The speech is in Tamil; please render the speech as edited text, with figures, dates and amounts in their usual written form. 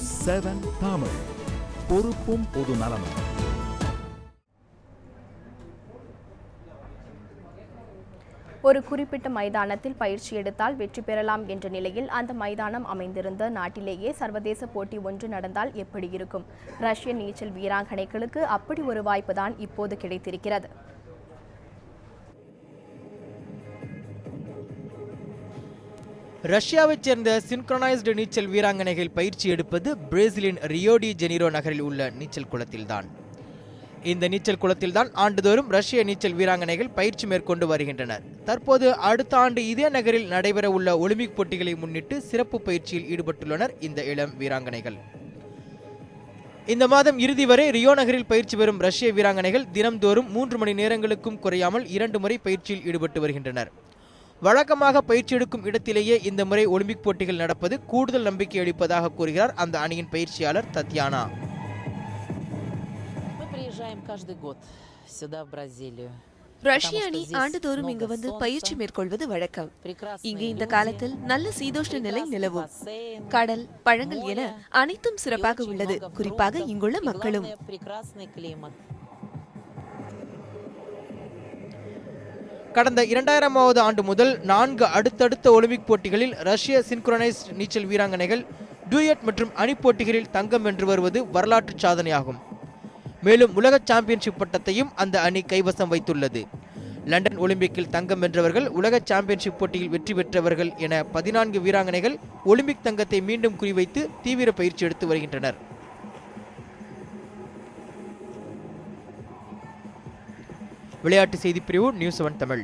நியூஸ் 7 தமிழ், பொறுப்பும் பொது நலமும். ஒரு குறிப்பிட்ட மைதானத்தில் பயிற்சி எடுத்தால் வெற்றி பெறலாம் என்ற நிலையில் அந்த மைதானம் அமைந்திருந்த நாட்டிலேயே சர்வதேச போட்டி ஒன்று நடந்தால் எப்படி இருக்கும்? ரஷ்ய நீச்சல் வீராங்கனைகளுக்கு அப்படி ஒரு வாய்ப்பு தான் இப்போது கிடைத்திருக்கிறது. ரஷ்யாவைச் சேர்ந்த சின்க்ரோனைஸ்டு நீச்சல் வீராங்கனைகள் பயிற்சி எடுப்பது பிரேசிலின் ரியோ டி ஜெனீரோ நகரில் உள்ள நீச்சல் குளத்தில்தான். இந்த நீச்சல் குளத்தில்தான் ஆண்டுதோறும் ரஷ்ய நீச்சல் வீராங்கனைகள் பயிற்சி மேற்கொண்டு வருகின்றனர். தற்போது அடுத்த ஆண்டு இதே நகரில் நடைபெற உள்ள ஒலிம்பிக் போட்டிகளை முன்னிட்டு சிறப்பு பயிற்சியில் ஈடுபட்டுள்ளனர் இந்த இளம் வீராங்கனைகள். இந்த மாதம் இறுதி வரை ரியோ நகரில் பயிற்சி பெறும் ரஷ்ய வீராங்கனைகள் தினம்தோறும் 3 மணி நேரங்களுக்கும் குறையாமல் 2 முறை பயிற்சியில் ஈடுபட்டு வருகின்றனர். வழக்கமாக பயிற்சி எடுக்கும் இடத்திலேயே இந்த முறை ஒலிம்பிக் போட்டிகள் நடப்பது கூடுதல் நம்பிக்கை அளிப்பதாக கூறுகிறார் அந்த அணியின் பயிற்சியாளர் தத்யானா. ரஷ்ய அணி ஆண்டுதோறும் இங்கு வந்து பயிற்சி மேற்கொள்வது வழக்கம். இங்கு இந்த காலத்தில் நல்ல சீதோஷ்ண நிலை நிலவும். கடல், பழங்கள் என அனைத்தும் சிறப்பாக உள்ளது. குறிப்பாக இங்குள்ள மக்களும். கடந்த 2000ஆவது ஆண்டு முதல் 4 அடுத்தடுத்த ஒலிம்பிக் போட்டிகளில் ரஷ்ய சின்க்ரோனைஸ்டு நீச்சல் வீராங்கனைகள் டூயட் மற்றும் அணி போட்டிகளில் தங்கம் வென்று வருவது வரலாற்று சாதனையாகும். மேலும் உலக சாம்பியன்ஷிப் பட்டத்தையும் அந்த அணி கைவசம் வைத்துள்ளது. லண்டன் ஒலிம்பிக்கில் தங்கம் வென்றவர்கள், உலக சாம்பியன்ஷிப் போட்டியில் வெற்றி பெற்றவர்கள் என 14 வீராங்கனைகள் ஒலிம்பிக் தங்கத்தை மீண்டும் குறிவைத்து தீவிர பயிற்சி எடுத்து வருகின்றனர். விளையாட்டு செய்தி பிரிவு நியூஸ் 7 தமிழ்.